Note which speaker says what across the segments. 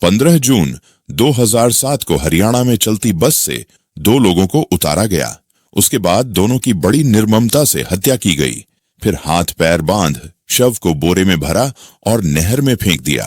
Speaker 1: 15 जून 2007 को हरियाणा में चलती बस से 2 लोगों को उतारा गया। उसके बाद दोनों की बड़ी निर्ममता से हत्या की गई। फिर हाथ पैर बांध शव को बोरे में भरा और नहर में फेंक दिया।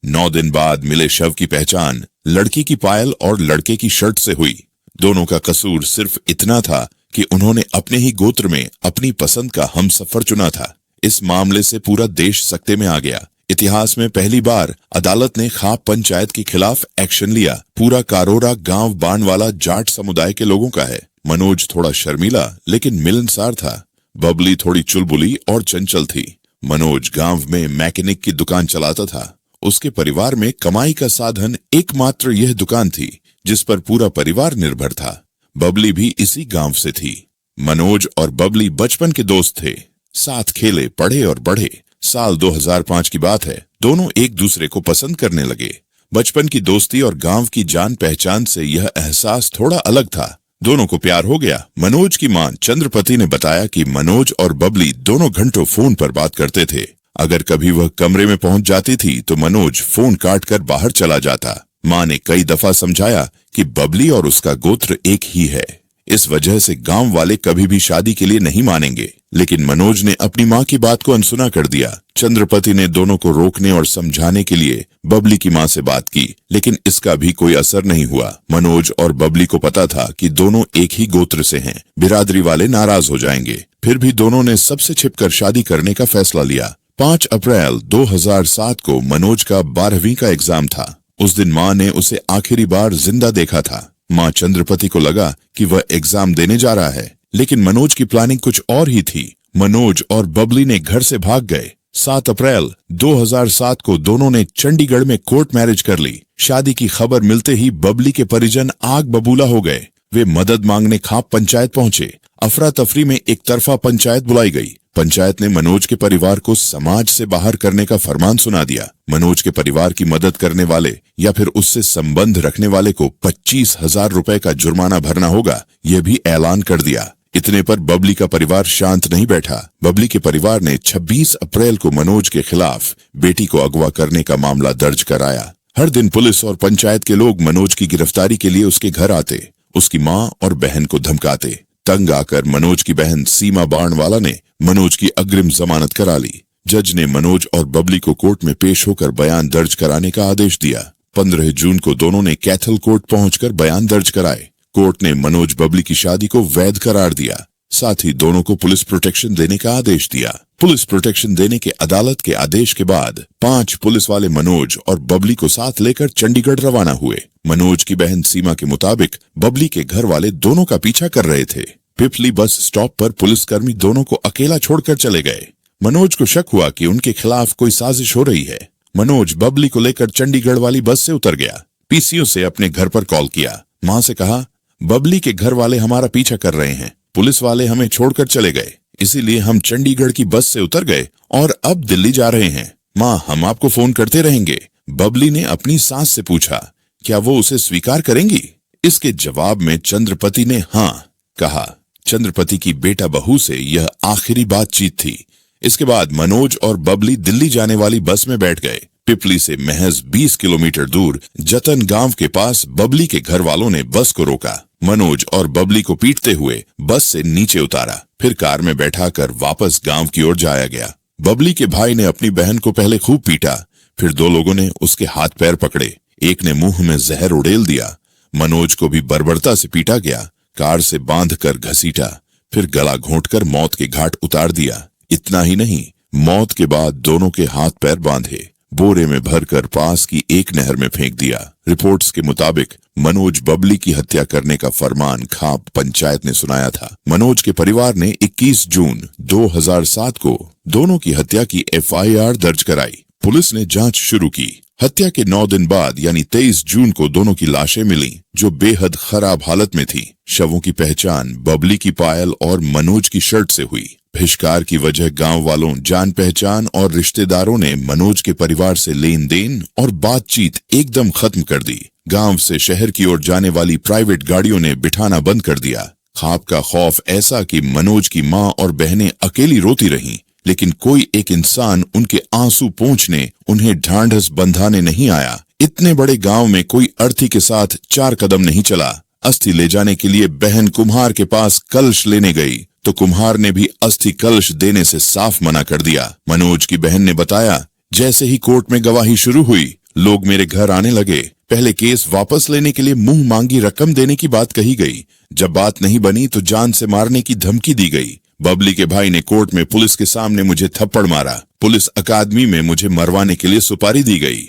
Speaker 1: 9 दिन बाद मिले शव की पहचान लड़की की पायल और लड़के की शर्ट से हुई। दोनों का कसूर सिर्फ इतना था कि उन्होंने अपने ही गोत्र में अपनी पसंद का हमसफर चुना था। इस मामले से पूरा देश सकते में आ गया। इतिहास में पहली बार अदालत ने खाप पंचायत के खिलाफ एक्शन लिया। पूरा कारोरा गांव बाणवाला जाट समुदाय के लोगों का है। मनोज थोड़ा शर्मीला लेकिन मिलनसार था। बबली थोड़ी चुलबुली और चंचल थी। मनोज गांव में मैकेनिक की दुकान चलाता था। उसके परिवार में कमाई का साधन एकमात्र यह दुकान थी जिस पर पूरा परिवार निर्भर था। बबली भी इसी गांव से थी। मनोज और बबली बचपन के दोस्त थे। साथ खेले, पढ़े और बढ़े। साल 2005 की बात है। दोनों एक दूसरे को पसंद करने लगे। बचपन की दोस्ती और गांव की जान पहचान से यह एहसास थोड़ा अलग था। दोनों को प्यार हो गया। मनोज की मां चंद्रपति ने बताया कि मनोज और बबली दोनों घंटों फोन पर बात करते थे। अगर कभी वह कमरे में पहुंच जाती थी तो मनोज फोन काट कर बाहर चला जाता। मां ने कई दफा समझाया कि बबली और उसका गोत्र एक ही है, इस वजह से गांव वाले कभी भी शादी के लिए नहीं मानेंगे। लेकिन मनोज ने अपनी मां की बात को अनसुना कर दिया। चंद्रपति ने दोनों को रोकने और समझाने के लिए बबली की मां से बात की, लेकिन इसका भी कोई असर नहीं हुआ। मनोज और बबली को पता था कि दोनों एक ही गोत्र से हैं, बिरादरी वाले नाराज हो जाएंगे। फिर भी दोनों ने सबसे छिपकर शादी करने का फैसला लिया। 5 अप्रैल 2007 को मनोज का 12वीं का एग्जाम था। उस दिन मां ने उसे आखिरी बार जिंदा देखा था। मां चंद्रपति को लगा कि वह एग्जाम देने जा रहा है, लेकिन मनोज की प्लानिंग कुछ और ही थी। मनोज और बबली ने घर से भाग गए। 7 अप्रैल 2007 को दोनों ने चंडीगढ़ में कोर्ट मैरिज कर ली। शादी की खबर मिलते ही बबली के परिजन आग बबूला हो गए। वे मदद मांगने खाप पंचायत पहुंचे। अफरा तफरी में एक तरफा पंचायत बुलाई गई। पंचायत ने मनोज के परिवार को समाज से बाहर करने का फरमान सुना दिया। मनोज के परिवार की मदद करने वाले या फिर उससे संबंध रखने वाले को 25,000 रुपए का जुर्माना भरना होगा, यह भी ऐलान कर दिया। इतने पर बबली का परिवार शांत नहीं बैठा। बबली के परिवार ने 26 अप्रैल को मनोज के खिलाफ बेटी को अगवा करने का मामला दर्ज कराया। हर दिन पुलिस और पंचायत के लोग मनोज की गिरफ्तारी के लिए उसके घर आते, उसकी मां और बहन को धमकाते। तंग आकर मनोज की बहन सीमा बाणवाला ने मनोज की अग्रिम जमानत करा ली। जज ने मनोज और बबली को कोर्ट में पेश होकर बयान दर्ज कराने का आदेश दिया। 15 जून को दोनों ने कैथल कोर्ट पहुंचकर बयान दर्ज कराए। कोर्ट ने मनोज बबली की शादी को वैध करार दिया। साथ ही दोनों को पुलिस प्रोटेक्शन देने का आदेश दिया। पुलिस प्रोटेक्शन देने के अदालत के आदेश के बाद 5 पुलिस वाले मनोज और बबली को साथ लेकर चंडीगढ़ रवाना हुए। मनोज की बहन सीमा के मुताबिक बबली के घर वाले दोनों का पीछा कर रहे थे। पिपली बस स्टॉप पर पुलिसकर्मी दोनों को अकेला छोड़कर चले गए। मनोज को शक हुआ कि उनके खिलाफ कोई साजिश हो रही है। मनोज बबली को लेकर चंडीगढ़ वाली बस से उतर गया। पीसीओ से अपने घर पर कॉल किया। मां से कहा, बबली के घर वाले हमारा पीछा कर रहे हैं, पुलिस वाले हमें छोड़कर चले गए, इसीलिए हम चंडीगढ़ की बस से उतर गए और अब दिल्ली जा रहे हैं। मां, हम आपको फोन करते रहेंगे। बबली ने अपनी सास से पूछा, क्या वो उसे स्वीकार करेंगी? इसके जवाब में चंद्रपति ने हाँ कहा। चंद्रपति की बेटा बहू से यह आखिरी बातचीत थी। इसके बाद मनोज और बबली दिल्ली जाने वाली बस में बैठ गए। पिपली से महज 20 किलोमीटर दूर जतन गांव के पास बबली के घर वालों ने बस को रोका। मनोज और बबली को पीटते हुए बस से नीचे उतारा, फिर कार में बैठाकर वापस गांव की ओर जाया गया। बबली के भाई ने अपनी बहन को पहले खूब पीटा, फिर 2 लोगों ने उसके हाथ पैर पकड़े। एक ने मुंह में जहर उड़ेल दिया। मनोज को भी बर्बरता से पीटा गया। कार से बांधकर घसीटा, फिर गला घोंटकर मौत के घाट उतार दिया। इतना ही नहीं, मौत के बाद दोनों के हाथ पैर बांधे, बोरे में भरकर पास की एक नहर में फेंक दिया। रिपोर्ट्स के मुताबिक मनोज बबली की हत्या करने का फरमान खाप पंचायत ने सुनाया था। मनोज के परिवार ने 21 जून 2007 को दोनों की हत्या की FIR दर्ज कराई। पुलिस ने जांच शुरू की। हत्या के 9 दिन बाद यानी 23 जून को दोनों की लाशें मिली, जो बेहद खराब हालत में थी। शवों की पहचान बबली की पायल और मनोज की शर्ट से हुई। बहिष्कार की वजह गांव वालों, जान पहचान और रिश्तेदारों ने मनोज के परिवार से लेन देन और बातचीत एकदम खत्म कर दी। गांव से शहर की ओर जाने वाली प्राइवेट गाड़ियों ने बिठाना बंद कर दिया। खाप का खौफ ऐसा कि मनोज की मां और बहनें अकेली रोती रहीं, लेकिन कोई एक इंसान उनके आंसू पोंछने, उन्हें ढांढस बंधाने नहीं आया। इतने बड़े गांव में कोई अर्थी के साथ 4 कदम नहीं चला। अस्थि ले जाने के लिए बहन कुम्हार के पास कलश लेने गई तो कुम्हार ने भी अस्थि कलश देने से साफ मना कर दिया। मनोज की बहन ने बताया, जैसे ही कोर्ट में गवाही शुरू हुई, लोग मेरे घर आने लगे। पहले केस वापस लेने के लिए मुंह मांगी रकम देने की बात कही गई। जब बात नहीं बनी तो जान से मारने की धमकी दी गई। बबली के भाई ने कोर्ट में पुलिस के सामने मुझे थप्पड़ मारा। पुलिस अकादमी में मुझे मरवाने के लिए सुपारी दी गई।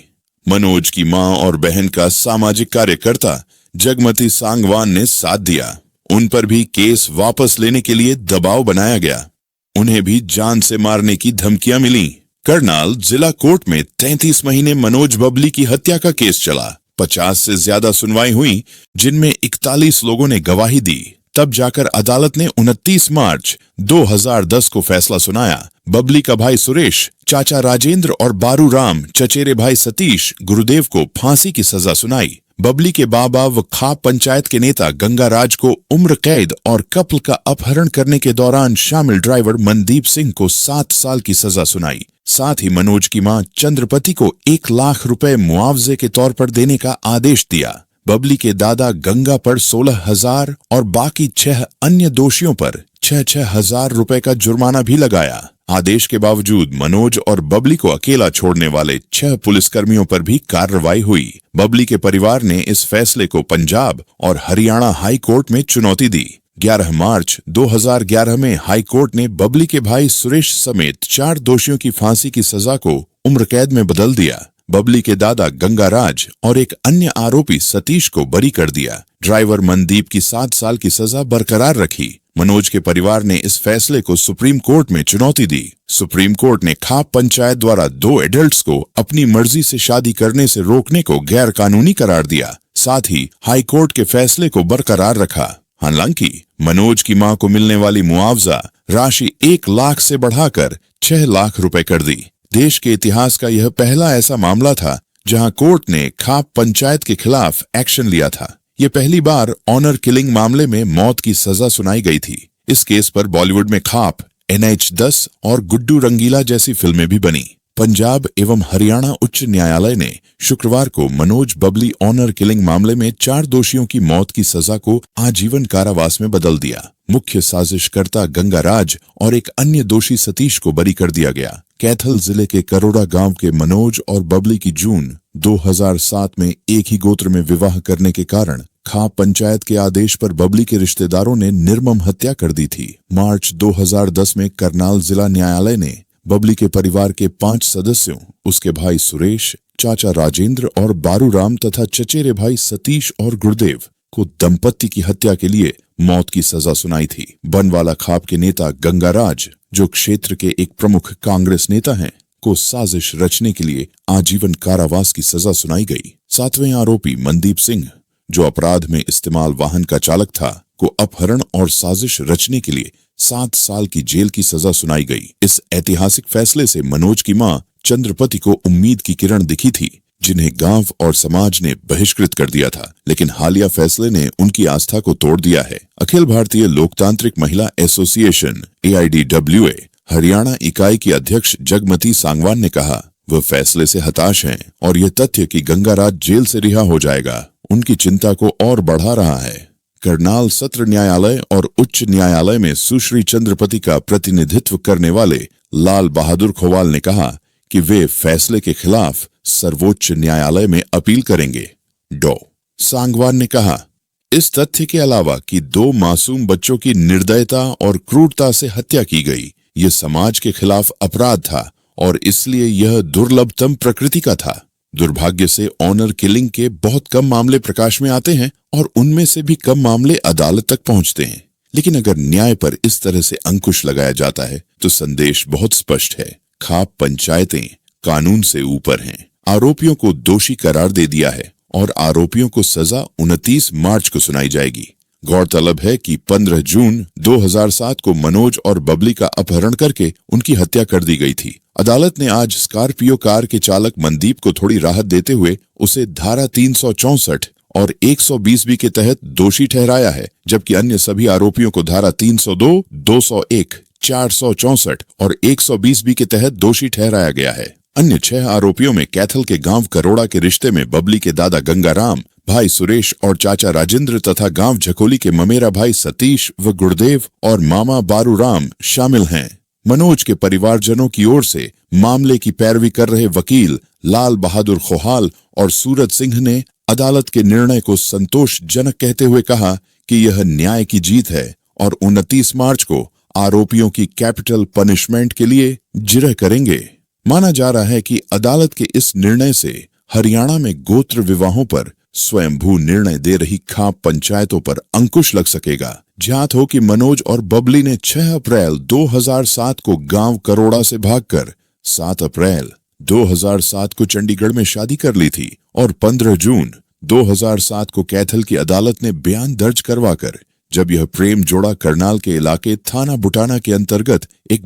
Speaker 1: मनोज की मां और बहन का सामाजिक कार्यकर्ता जगमती सांगवान ने साथ दिया। उन पर भी केस वापस लेने के लिए दबाव बनाया गया। उन्हें भी जान से मारने की धमकियां मिली। करनाल जिला कोर्ट में 33 महीने मनोज बबली की हत्या का केस चला। 50 से ज्यादा सुनवाई हुई, जिनमें 41 लोगों ने गवाही दी। तब जाकर अदालत ने 29 मार्च 2010 को फैसला सुनाया। बबली का भाई सुरेश, चाचा राजेंद्र और बारू राम, चचेरे भाई सतीश, गुरुदेव को फांसी की सजा सुनाई। बबली के बाबा व खाप पंचायत के नेता गंगाराज को उम्र कैद और कपल का अपहरण करने के दौरान शामिल ड्राइवर मनदीप सिंह को 7 साल की सजा सुनाई। साथ ही मनोज की मां चंद्रपति को 1 लाख रुपए मुआवजे के तौर पर देने का आदेश दिया। बबली के दादा गंगा पर 16,000 और बाकी 6 अन्य दोषियों पर 6-6 हजार रुपए का जुर्माना भी लगाया। आदेश के बावजूद मनोज और बबली को अकेला छोड़ने वाले 6 पुलिसकर्मियों पर भी कार्रवाई हुई। बबली के परिवार ने इस फैसले को पंजाब और हरियाणा हाई कोर्ट में चुनौती दी। 11 मार्च 2011 में हाई कोर्ट ने बबली के भाई सुरेश समेत 4 दोषियों की फांसी की सजा को उम्र कैद में बदल दिया। बबली के दादा गंगाराज और एक अन्य आरोपी सतीश को बरी कर दिया। ड्राइवर मनदीप की 7 साल की सजा बरकरार रखी। मनोज के परिवार ने इस फैसले को सुप्रीम कोर्ट में चुनौती दी। सुप्रीम कोर्ट ने खाप पंचायत द्वारा 2 एडल्ट्स को अपनी मर्जी से शादी करने से रोकने को गैर कानूनी करार दिया। साथ ही हाई कोर्ट के फैसले को बरकरार रखा। हालांकि मनोज की मां को मिलने वाली मुआवजा राशि 1 लाख से बढ़ाकर 6 लाख रुपए कर दी। देश के इतिहास का यह पहला ऐसा मामला था जहां कोर्ट ने खाप पंचायत के खिलाफ एक्शन लिया था। ये पहली बार ऑनर किलिंग मामले में मौत की सजा सुनाई गई थी। इस केस पर बॉलीवुड में खाप, NH-10 और गुड्डू रंगीला जैसी फिल्में भी बनी। पंजाब एवं हरियाणा उच्च न्यायालय ने शुक्रवार को मनोज बबली ऑनर किलिंग मामले में 4 दोषियों की मौत की सजा को आजीवन कारावास में बदल दिया। मुख्य साजिशकर्ता गंगाराज और एक अन्य दोषी सतीश को बरी कर दिया गया। कैथल जिले के करोड़ा गांव के मनोज और बबली की जून 2007 में एक ही गोत्र में विवाह करने के कारण खाप पंचायत के आदेश पर बबली के रिश्तेदारों ने निर्मम हत्या कर दी थी। मार्च 2010 में करनाल जिला न्यायालय ने बबली के परिवार के 5 सदस्यों, उसके भाई सुरेश, चाचा राजेंद्र और बारू राम तथा चचेरे भाई सतीश और गुरुदेव को दंपत्ति की हत्या के लिए मौत की सजा सुनाई थी। बनवाला खाप के नेता गंगाराज, जो क्षेत्र के एक प्रमुख कांग्रेस नेता हैं, को साजिश रचने के लिए आजीवन कारावास की सजा सुनाई गई। 7वें आरोपी मनदीप सिंह, जो अपराध में इस्तेमाल वाहन का चालक था, को अपहरण और साजिश रचने के लिए 7 साल की जेल की सजा सुनाई गई। इस ऐतिहासिक फैसले से मनोज की मां चंद्रपति को उम्मीद की किरण दिखी थी, जिन्हें गांव और समाज ने बहिष्कृत कर दिया था। लेकिन हालिया फैसले ने उनकी आस्था को तोड़ दिया है। अखिल भारतीय लोकतांत्रिक महिला एसोसिएशन AIDWA हरियाणा इकाई की अध्यक्ष जगमती सांगवान ने कहा, वह फैसले से हताश हैं और यह तथ्य कि गंगाराज जेल से रिहा हो जाएगा उनकी चिंता को और बढ़ा रहा है। करनाल सत्र न्यायालय और उच्च न्यायालय में सुश्री चंद्रपति का प्रतिनिधित्व करने वाले लाल बहादुर खोवाल ने कहा कि वे फैसले के खिलाफ सर्वोच्च न्यायालय में अपील करेंगे। सांगवान ने कहा, इस तथ्य के अलावा कि 2 मासूम बच्चों की निर्दयता और क्रूरता से हत्या की गई, ये समाज के खिलाफ अपराध था और इसलिए यह दुर्लभतम प्रकृति का था। दुर्भाग्य से ऑनर किलिंग के बहुत कम मामले प्रकाश में आते हैं और उनमें से भी कम मामले अदालत तक पहुंचते हैं। लेकिन अगर न्याय पर इस तरह से अंकुश लगाया जाता है तो संदेश बहुत स्पष्ट है। खाप पंचायतें कानून से ऊपर हैं। आरोपियों को दोषी करार दे दिया है और आरोपियों को सजा 29 मार्च को सुनाई जाएगी। गौरतलब है कि 15 जून 2007 को मनोज और बबली का अपहरण करके उनकी हत्या कर दी गई थी। अदालत ने आज स्कॉर्पियो कार के चालक मनदीप को थोड़ी राहत देते हुए उसे धारा 364 और 120B के तहत दोषी ठहराया है, जबकि अन्य सभी आरोपियों को धारा 302, 201, 464 और 120B के तहत दोषी ठहराया गया है। अन्य 6 आरोपियों में कैथल के गांव करोड़ा के रिश्ते में बबली के दादा गंगाराम, भाई सुरेश और चाचा राजेंद्र तथा गांव झकोली के ममेरा भाई सतीश व गुरुदेव और मामा बारूराम शामिल हैं। मनोज के परिवारजनों की ओर से मामले की पैरवी कर रहे वकील लाल बहादुर खोहाल और सूरज सिंह ने अदालत के निर्णय को संतोषजनक कहते हुए कहा कि यह न्याय की जीत है और 29 मार्च को आरोपियों की कैपिटल पनिशमेंट के लिए जिरह करेंगे। माना जा रहा है कि अदालत के इस निर्णय से हरियाणा में गोत्र विवाहों पर स्वयंभू निर्णय दे रही खाप पंचायतों पर अंकुश लग सकेगा। ज्ञात हो कि मनोज और बबली ने 6 अप्रैल 2007 को गांव करोड़ा से भागकर 7 अप्रैल 2007 को चंडीगढ़ में शादी कर ली थी और 15 जून 2007 को कैथल की अदालत ने बयान दर्ज करवाकर, जब यह प्रेम जोड़ा करनाल के इलाके थाना बुटाना के अंतर्गत एक